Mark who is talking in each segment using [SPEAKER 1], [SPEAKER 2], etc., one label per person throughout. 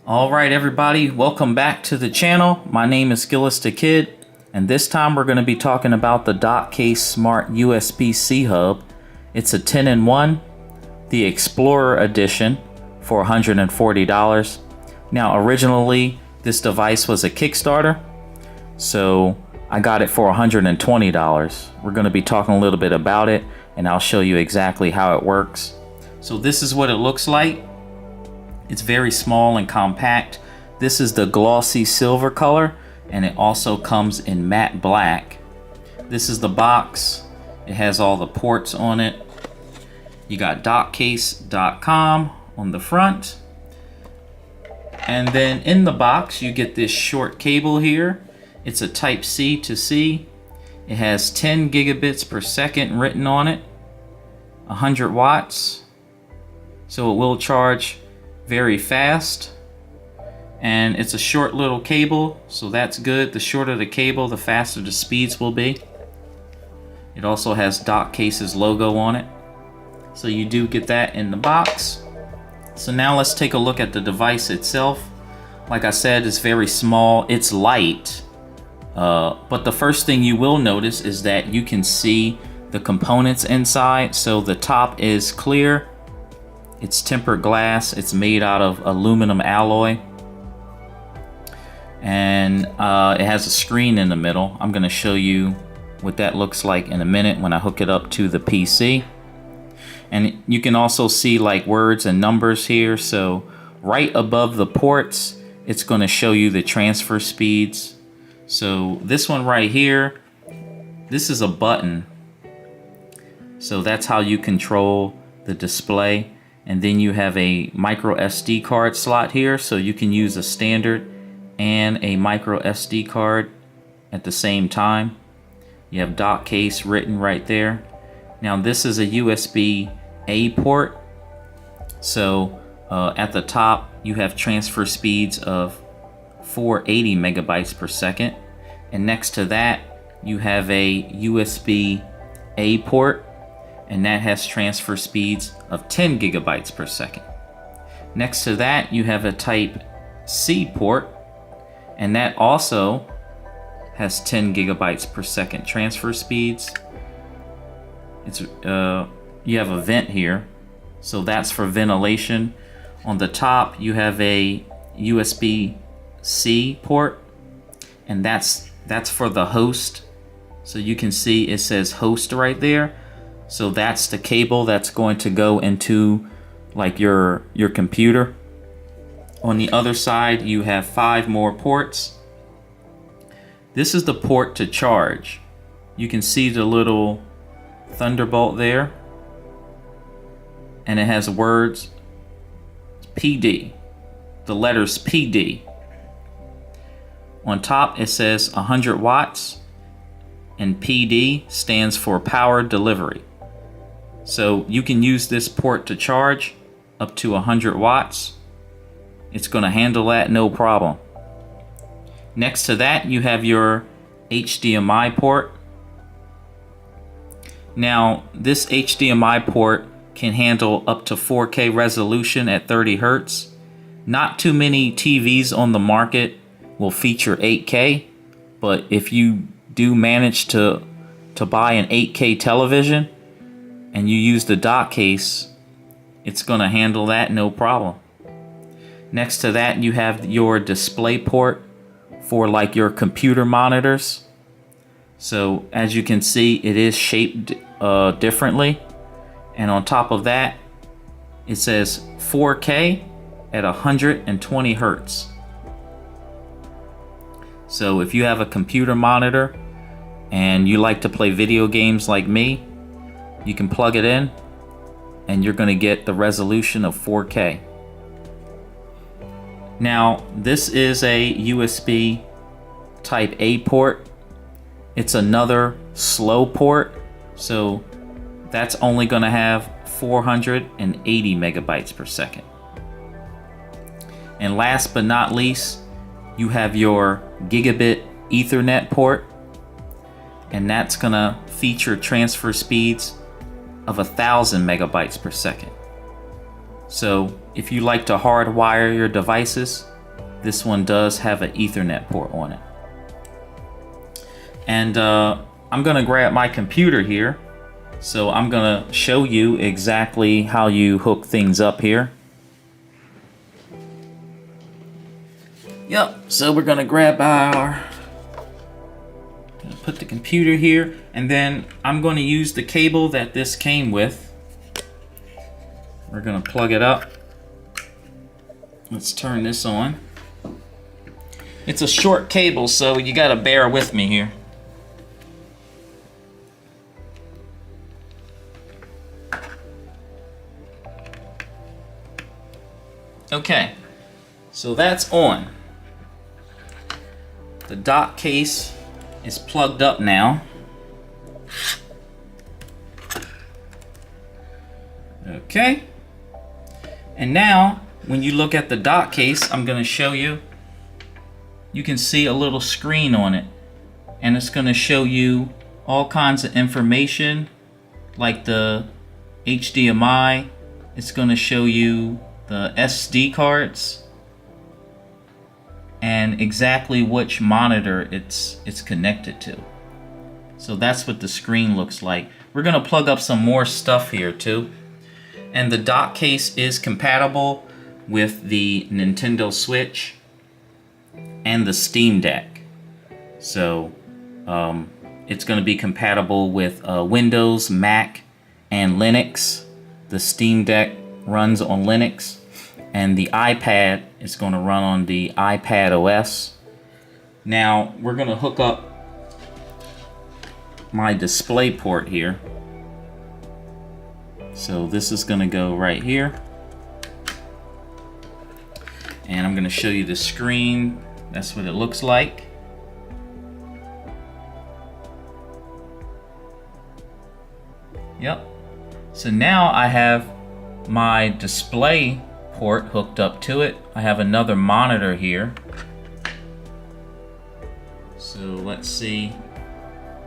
[SPEAKER 1] Alright everybody, welcome back to the channel. My name is Skillis2Kid, and this time we're going to be talking about the DockCase Smart USB-C Hub. It's a 10-in-1, the Explorer Edition for $140. Now originally this device was a Kickstarter, so I got it for $120. We're going to be talking a little bit about it, and I'll show you exactly how it works. So this is what it looks like. It's very small and compact. This is the glossy silver color, and it also comes in matte black. This is the box. It has all the ports on it. You got DockCase.com on the front. And then in the box, you get this short cable here. It's a type C to C. It has 10 gigabits per second written on it, 100 watts. So it will charge very fast, and it's a short little cable, so that's good. The shorter the cable, the faster the speeds will be. It also has DockCase's logo on it, so you do get that in the box. So now let's take a look at the device itself. Like I said, it's very small, it's light, but the first thing you will notice is that you can see the components inside. So the top is clear. It's tempered glass. It's made out of aluminum alloy, and it has a screen in the middle. I'm going to show you what that looks like in a minute when I hook it up to the PC. And you can also see like words and numbers here. So right above the ports, it's going to show you the transfer speeds. So this one right here, this is a button. So that's how you control the display. And then you have a micro SD card slot here, so you can use a standard and a micro SD card at the same time. You have DockCase written right there. Now this is a USB-A port. So at the top you have transfer speeds of 480 megabytes per second. And next to that you have a USB-A port, and that has transfer speeds of 10 gigabytes per second. Next to that, you have a type C port, and that also has 10 gigabytes per second transfer speeds. It's you have a vent here, so that's for ventilation. On the top, you have a USB-C port, and that's for the host. So you can see it says host right there. So that's the cable that's going to go into like your computer. On the other side, you have 5 more ports. This is the port to charge. You can see the little Thunderbolt there, and it has words PD, the letters PD. On top it says 100 watts, and PD stands for power delivery. So you can use this port to charge up to 100 watts. It's going to handle that no problem. Next to that, you have your HDMI port. Now this HDMI port can handle up to 4K resolution at 30 Hertz. Not too many TVs on the market will feature 8K, but if you do manage to buy an 8K television and you use the DockCase, it's going to handle that no problem. Next to that, you have your display port for like your computer monitors. So as you can see, it is shaped differently, and on top of that it says 4K at 120 Hertz. So if you have a computer monitor and you like to play video games like me, you can plug it in and you're going to get the resolution of 4K. Now this is a USB type A port. It's another slow port, so that's only going to have 480 megabytes per second. And last but not least, you have your gigabit Ethernet port, and that's going to feature transfer speeds of 1,000 megabytes per second. So if you like to hardwire your devices, this one does have an Ethernet port on it. And I'm gonna grab my computer here. So I'm gonna show you exactly how you hook things up here. Yep, so we're gonna grab put the computer here, and then I'm gonna use the cable that this came with. We're gonna plug it up. Let's turn this on. It's a short cable, so you gotta bear with me here. Okay, so that's on. The dock case is plugged up now. Okay, and now when you look at the dock case, I'm going to show you, you can see a little screen on it, and it's going to show you all kinds of information like the HDMI. It's going to show you the SD cards and exactly which monitor it's connected to. So that's what the screen looks like. We're gonna plug up some more stuff here too. And the dock case is compatible with the Nintendo Switch and the Steam Deck. So it's gonna be compatible with Windows, Mac, and Linux. The Steam Deck runs on Linux, and the iPad is going to run on the iPad OS. Now we're going to hook up my display port here. So this is going to go right here, and I'm going to show you the screen. That's what it looks like. Yep. So now I have my display port hooked up to it. I have another monitor here. So let's see.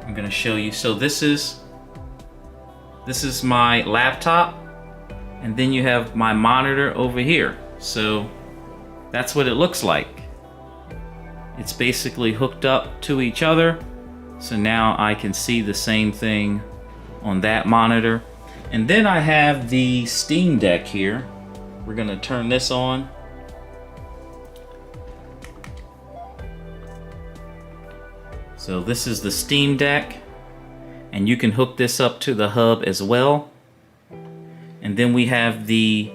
[SPEAKER 1] I'm gonna show you. So this is my laptop, and then you have my monitor over here. So that's what it looks like. It's basically hooked up to each other. So now I can see the same thing on that monitor. And then I have the Steam Deck here. We're gonna turn this on. So this is the Steam Deck, and you can hook this up to the hub as well. And then we have the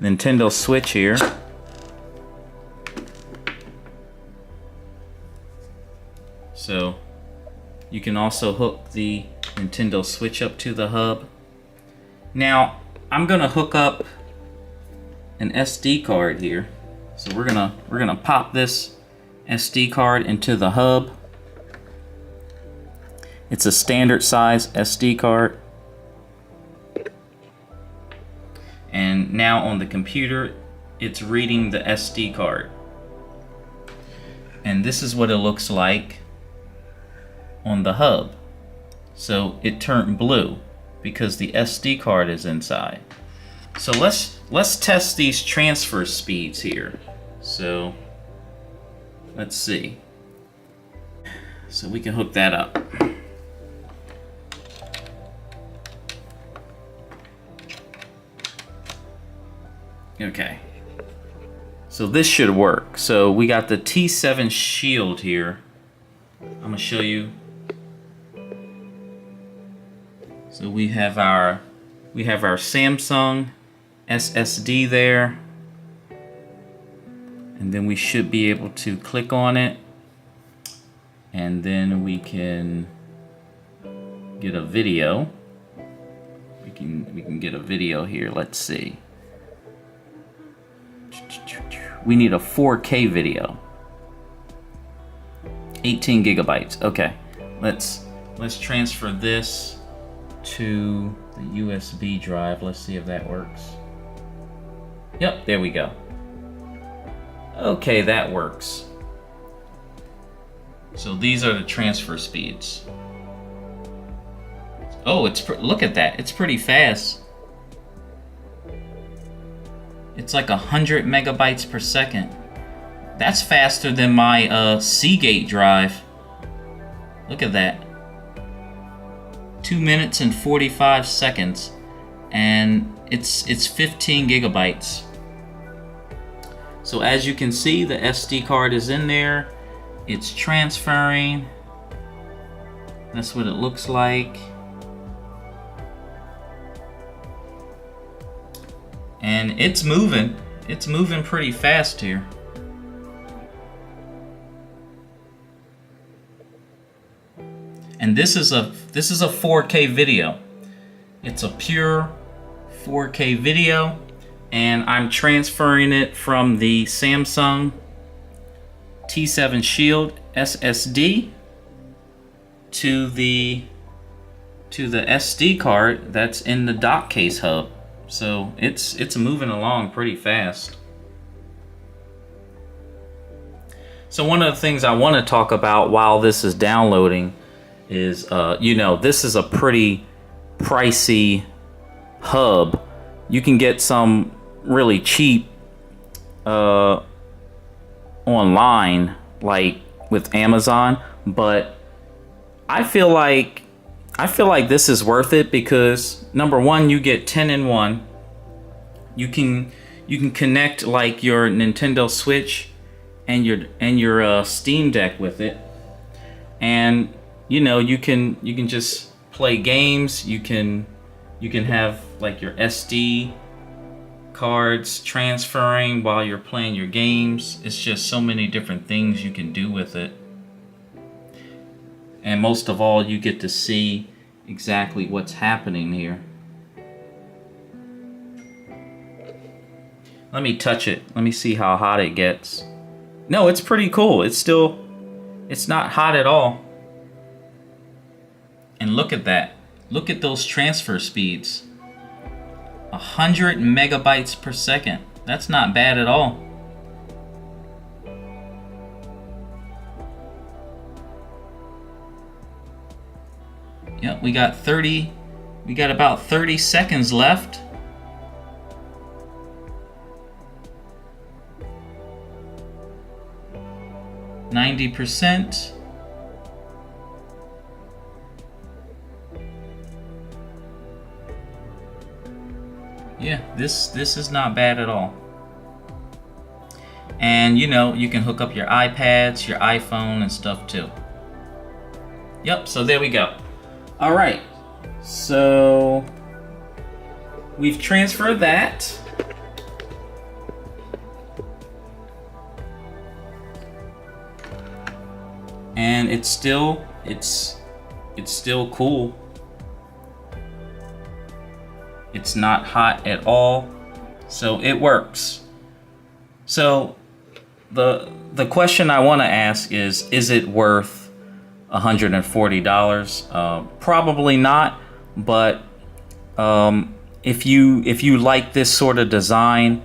[SPEAKER 1] Nintendo Switch here. So you can also hook the Nintendo Switch up to the hub. Now I'm gonna hook up an SD card here. So we're gonna pop this SD card into the hub. It's a standard size SD card. And now on the computer, it's reading the SD card. And this is what it looks like on the hub. So it turned blue because the SD card is inside. So let's test these transfer speeds here. So let's see. So we can hook that up. Okay. So this should work. So we got the T7 Shield here. I'm gonna show you. So we have our Samsung SSD there, and then we should be able to click on it, and then we can get a video. We can get a video here. Let's see. We need a 4K video. 18 gigabytes. Okay. Let's transfer this to the USB drive. Let's see if that works. Yep, there we go. Okay, that works. So these are the transfer speeds. Oh, look at that. It's pretty fast. It's like 100 megabytes per second. That's faster than my Seagate drive. Look at that. 2 minutes and 45 seconds. And it's 15 gigabytes. So as you can see, the SD card is in there. It's transferring. That's what it looks like. And it's moving. It's moving pretty fast here. And this is a 4K video. It's a pure 4K video, and I'm transferring it from the Samsung T7 Shield SSD to the SD card that's in the DockCase hub. So it's moving along pretty fast. So one of the things I want to talk about while this is downloading is, you know, this is a pretty pricey hub. You can get some really cheap online, like with Amazon, but I feel like this is worth it because number one, you get 10-in-1. You can connect like your Nintendo Switch and your Steam Deck with it, and you know you can just play games. You can have like your SD cards transferring while you're playing your games. It's just so many different things you can do with it. And most of all, you get to see exactly what's happening here. Let me touch it. Let me see how hot it gets. No, it's pretty cool. It's not hot at all. And look at that. Look at those transfer speeds. 100 megabytes per second. That's not bad at all. Yep, we got about 30 seconds left. %. Yeah, this is not bad at all. And you know, you can hook up your iPads, your iPhone and stuff too. Yep, so there we go. All right, so we've transferred that. And it's still cool. It's not hot at all, so it works. So the question I want to ask is it worth $140? Probably not, but if you like this sort of design,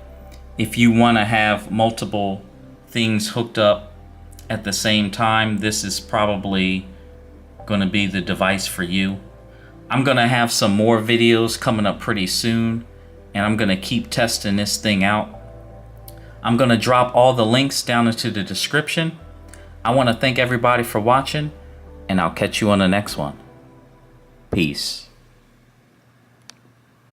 [SPEAKER 1] if you want to have multiple things hooked up at the same time, this is probably going to be the device for you. I'm going to have some more videos coming up pretty soon, and I'm going to keep testing this thing out. I'm going to drop all the links down into the description. I want to thank everybody for watching, and I'll catch you on the next one. Peace.